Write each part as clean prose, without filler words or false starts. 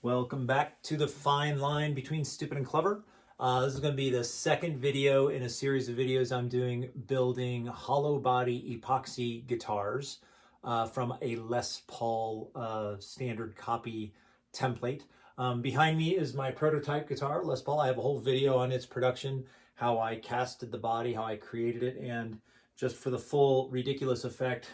Welcome back to the fine line between stupid and clever. This is going to be the second video in a series of videos I'm doing building hollow body epoxy guitars from a Les Paul standard copy template. Behind me is my prototype guitar, Les Paul. I have a whole video on its production, how I casted the body, how I created it, and just for the full ridiculous effect,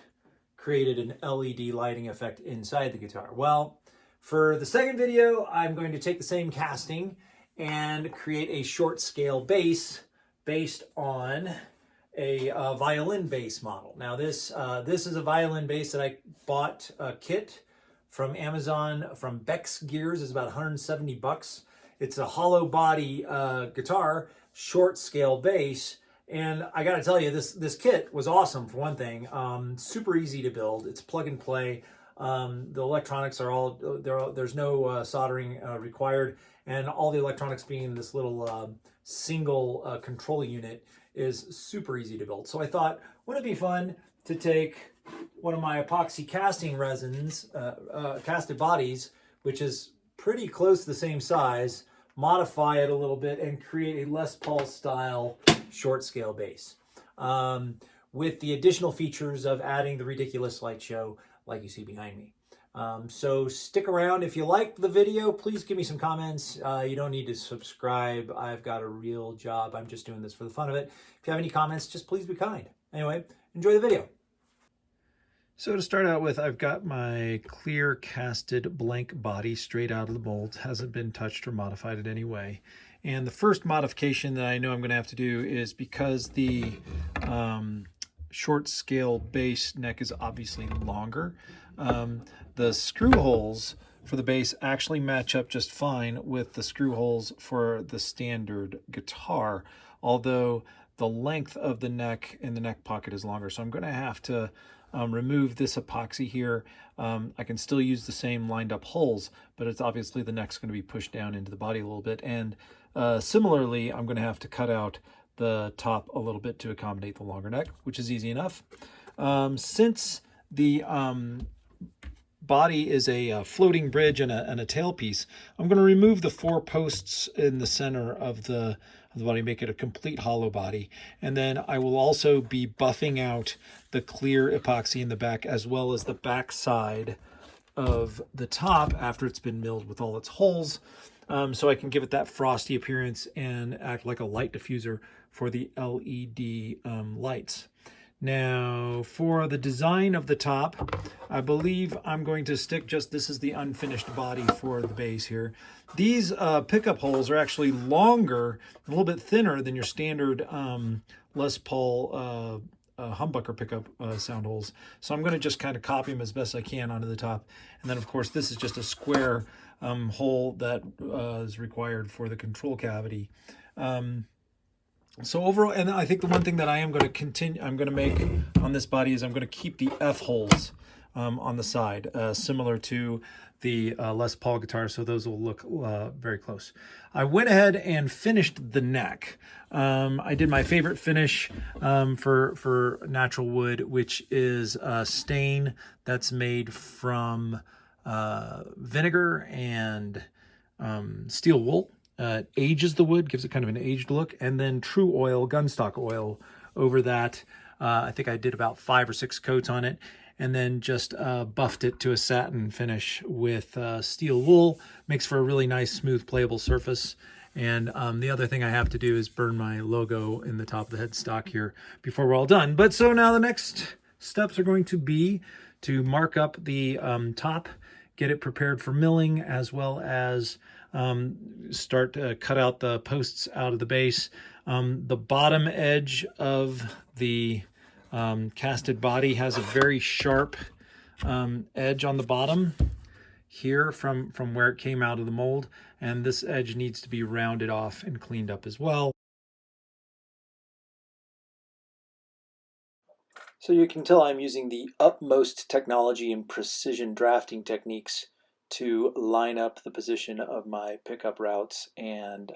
created an LED lighting effect inside the guitar. Well, for the second video, I'm going to take the same casting and create a short scale bass based on a violin bass model. Now this is a violin bass that I bought a kit from Amazon from Beck's Gears. It's about 170 bucks. It's a hollow body guitar, short scale bass. And I gotta tell you, this kit was awesome for one thing. Super easy to build. It's plug and play. The electronics are all there's no soldering required, and all the electronics being this little single control unit is super easy to build. So I thought, wouldn't it be fun to take one of my epoxy casting resins, casted bodies, which is pretty close to the same size, modify it a little bit, and create a Les Paul style short scale bass with the additional features of adding the ridiculous light show like you see behind me. So stick around. If you liked the video, please give me some comments. You don't need to subscribe. I've got a real job. I'm just doing this for the fun of it. If you have any comments, just please be kind. Anyway, enjoy the video. So to start out with, I've got my clear casted blank body straight out of the mold. Hasn't been touched or modified in any way. And the first modification that I know I'm going to have to do is, because the short scale bass neck is obviously longer, the screw holes for the bass actually match up just fine with the screw holes for the standard guitar, although the length of the neck in the neck pocket is longer. So I'm going to have to remove this epoxy here. I can still use the same lined up holes, but it's obviously the neck's going to be pushed down into the body a little bit. And similarly, I'm going to have to cut out the top a little bit to accommodate the longer neck, which is easy enough. Since the body is a floating bridge and a tailpiece, I'm going to remove the 4 posts in the center of the body, make it a complete hollow body. And then I will also be buffing out the clear epoxy in the back, as well as the back side of the top after it's been milled with all its holes, so I can give it that frosty appearance and act like a light diffuser for the LED lights. Now, for the design of the top, I believe I'm going to stick this is the unfinished body for the bass here. These pickup holes are actually longer, a little bit thinner than your standard Les Paul humbucker pickup sound holes. So I'm going to just kind of copy them as best I can onto the top. And then, of course, this is just a square hole that is required for the control cavity. So overall, and I think the one thing that I'm going to make on this body is I'm going to keep the F holes on the side, similar to the Les Paul guitar, so those will look very close. I went ahead and finished the neck. I did my favorite finish for natural wood, which is stain that's made from vinegar and steel wool. It ages the wood, gives it kind of an aged look, and then true oil, gunstock oil over that. I think I did about 5 or 6 coats on it, and then just buffed it to a satin finish with steel wool. Makes for a really nice, smooth, playable surface. And the other thing I have to do is burn my logo in the top of the headstock here before we're all done. But so now the next steps are going to be to mark up the top, get it prepared for milling, as well as start to cut out the posts out of the base. The bottom edge of the casted body has a very sharp edge on the bottom here from where it came out of the mold, and this edge needs to be rounded off and cleaned up as well. So you can tell I'm using the utmost technology and precision drafting techniques to line up the position of my pickup routes and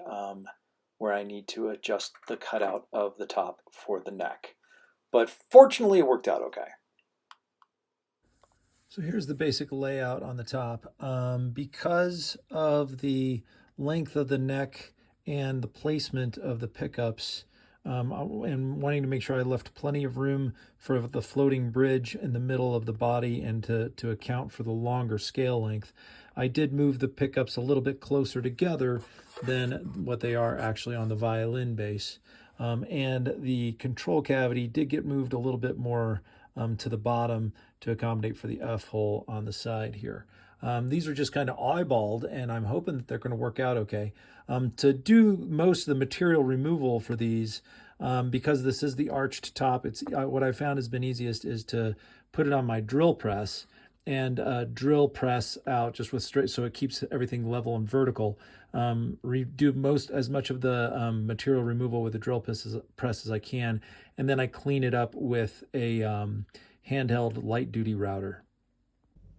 where I need to adjust the cutout of the top for the neck. But fortunately, it worked out okay. So here's the basic layout on the top. Because of the length of the neck and the placement of the pickups, and wanting to make sure I left plenty of room for the floating bridge in the middle of the body and to account for the longer scale length, I did move the pickups a little bit closer together than what they are actually on the violin bass. And the control cavity did get moved a little bit more to the bottom to accommodate for the F hole on the side here. These are just kind of eyeballed, and I'm hoping that they're going to work out okay. To do most of the material removal for these, because this is the arched top, it's what I found has been easiest is to put it on my drill press and drill press out just with straight, so it keeps everything level and vertical. Do as much of the material removal with the drill press as I can, and then I clean it up with a handheld light duty router.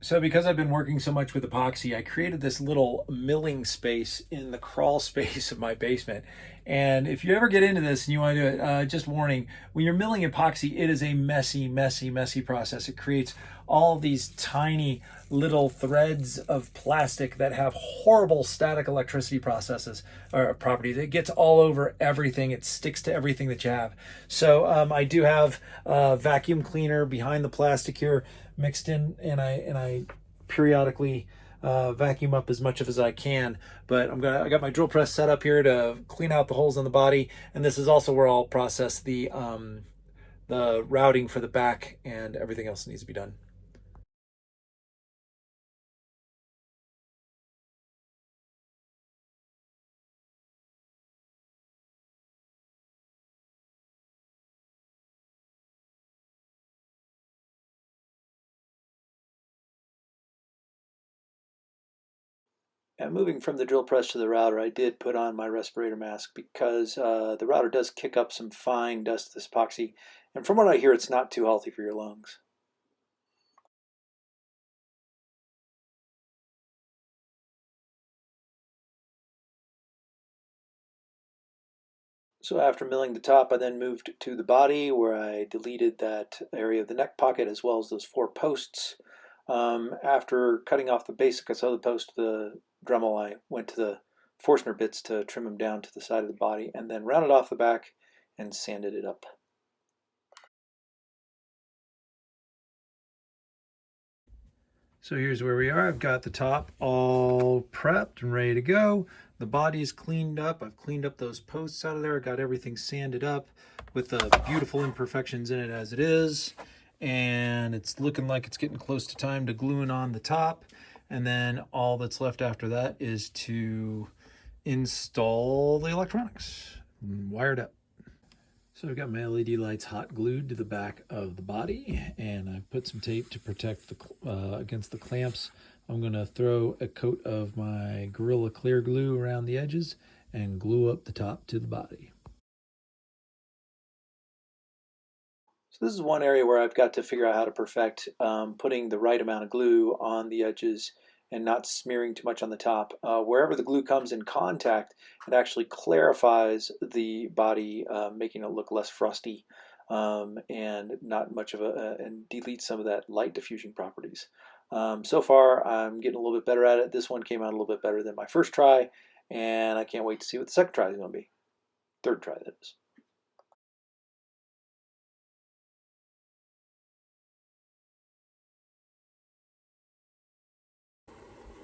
So because I've been working so much with epoxy, I created this little milling space in the crawl space of my basement. And if you ever get into this and you want to do it, just warning, when you're milling epoxy, it is a messy, messy, messy process. It creates all these tiny little threads of plastic that have horrible static electricity processes or properties. It gets all over everything. It sticks to everything that you have. So I do have a vacuum cleaner behind the plastic here mixed in, and I periodically vacuum up as much of as I can. But I got my drill press set up here to clean out the holes in the body, and this is also where I'll process the routing for the back and everything else that needs to be done. And moving from the drill press to the router, I did put on my respirator mask because the router does kick up some fine dust, this epoxy, and from what I hear, it's not too healthy for your lungs. So after milling the top, I then moved to the body where I deleted that area of the neck pocket as well as those 4 posts. After cutting off the basic of the post, the Dremel, I went to the Forstner bits to trim them down to the side of the body and then rounded off the back and sanded it up. So here's where we are. I've got the top all prepped and ready to go. The body is cleaned up. I've cleaned up those posts out of there. I got everything sanded up with the beautiful imperfections in it as it is. And it's looking like it's getting close to time to gluing on the top. And then all that's left after that is to install the electronics and wire it up. So I've got my LED lights hot glued to the back of the body, and I've put some tape to protect against the clamps. I'm going to throw a coat of my Gorilla Clear glue around the edges and glue up the top to the body. So this is one area where I've got to figure out how to perfect putting the right amount of glue on the edges and not smearing too much on the top. Wherever the glue comes in contact, it actually clarifies the body, making it look less frosty and not much of and deletes some of that light diffusion properties. So far, I'm getting a little bit better at it. This one came out a little bit better than my first try, and I can't wait to see what the second try is going to be. Third try, that is.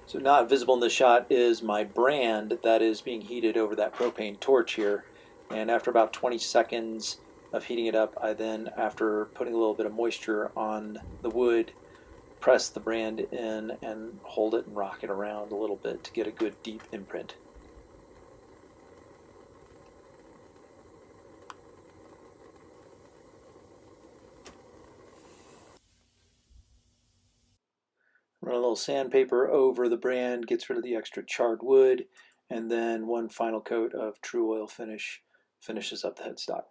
So not visible in the shot is my brand that is being heated over that propane torch here. And after about 20 seconds of heating it up, I then, after putting a little bit of moisture on the wood, press the brand in and hold it and rock it around a little bit to get a good deep imprint. Run a little sandpaper over the brand, gets rid of the extra charred wood, and then one final coat of True Oil finish finishes up the headstock.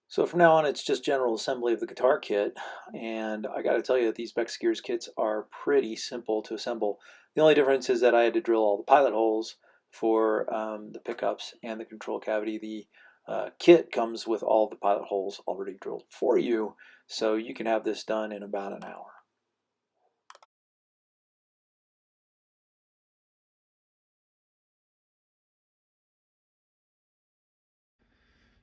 So from now on, it's just general assembly of the guitar kit, and I got to tell you, these Bex Gears kits are pretty simple to assemble. The only difference is that I had to drill all the pilot holes for the pickups and the control cavity. The kit comes with all the pilot holes already drilled for you, So you can have this done in about an hour.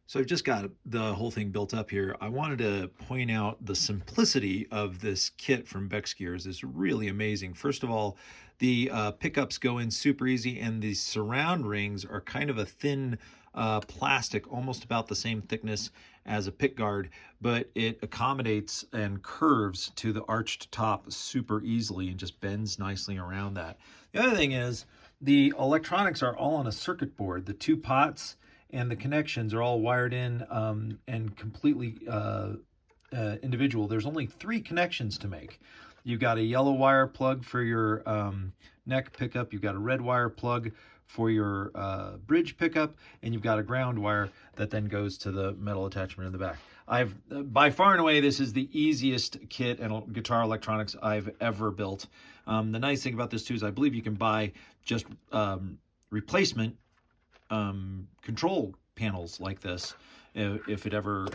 So I've just got the whole thing built up here. I wanted to point out the simplicity of this kit from Beck's Gears. It's really amazing. First of all, the pickups go in super easy, and the surround rings are kind of a thin plastic, almost about the same thickness as a pick guard, but it accommodates and curves to the arched top super easily and just bends nicely around that. The other thing is the electronics are all on a circuit board. The two pots and the connections are all wired in and completely individual. There's only 3 connections to make. You've got a yellow wire plug for your neck pickup, you've got a red wire plug for your bridge pickup, and you've got a ground wire that then goes to the metal attachment in the back. By far and away, this is the easiest kit and guitar electronics I've ever built. The nice thing about this too is I believe you can buy just replacement control panels like this if it ever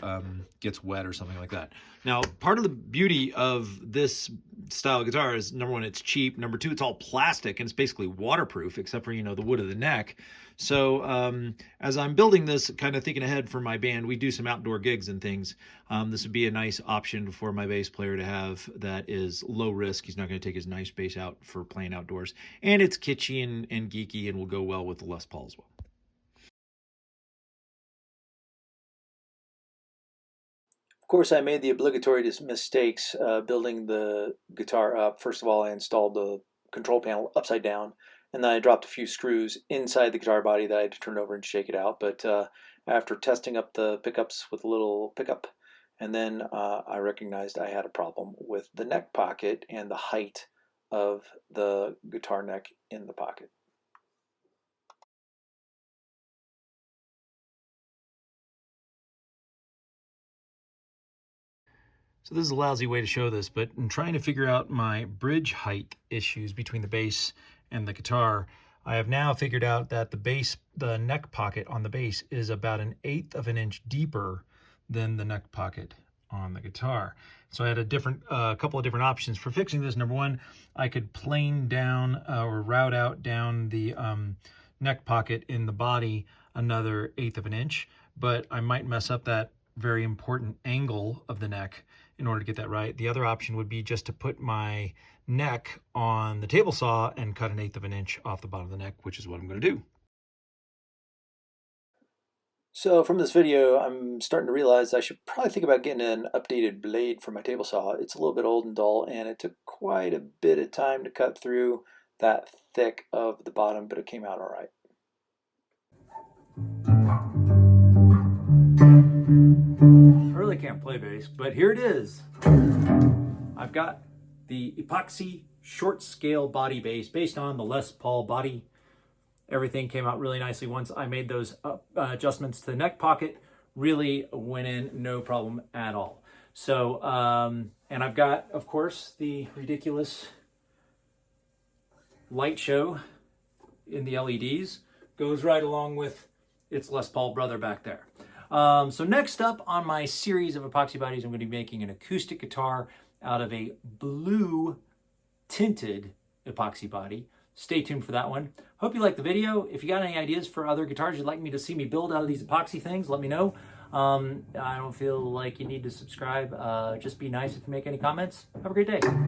gets wet or something like that. Now, part of the beauty of this style of guitar is, number one, it's cheap. Number two, it's all plastic and it's basically waterproof except for, you know, the wood of the neck. So as I'm building this, kind of thinking ahead for my band, we do some outdoor gigs and things. This would be a nice option for my bass player to have that is low risk. He's not going to take his nice bass out for playing outdoors. And it's kitschy and geeky and will go well with the Les Paul as well. Of course, I made the obligatory mistakes building the guitar up. First of all, I installed the control panel upside down, and then I dropped a few screws inside the guitar body that I had to turn over and shake it out. But after testing up the pickups with a little pickup, and then I recognized I had a problem with the neck pocket and the height of the guitar neck in the pocket. So this is a lousy way to show this, but in trying to figure out my bridge height issues between the bass and the guitar, I have now figured out that the neck pocket on the bass is about 1/8 of an inch deeper than the neck pocket on the guitar. So I had a couple of different options for fixing this. Number one, I could plane down or route out down the neck pocket in the body another 1/8 of an inch, but I might mess up that very important angle of the neck in order to get that right. The other option would be just to put my neck on the table saw and cut 1/8 of an inch off the bottom of the neck, which is what I'm going to do. So from this video, I'm starting to realize I should probably think about getting an updated blade for my table saw. It's a little bit old and dull, and it took quite a bit of time to cut through that thick of the bottom, but it came out all right. I really can't play bass, but here it is. I've got the Epoxy short scale body bass based on the Les Paul body. Everything came out really nicely once I made those adjustments to the neck pocket. Really went in no problem at all. So, and I've got, of course, the ridiculous light show in the LEDs. Goes right along with its Les Paul brother back there. So next up on my series of epoxy bodies, I'm going to be making an acoustic guitar out of a blue tinted epoxy body. Stay tuned for that one. Hope you liked the video. If you got any ideas for other guitars you'd like me to see me build out of these epoxy things, let me know. I don't feel like you need to subscribe. Just be nice if you make any comments. Have a great day.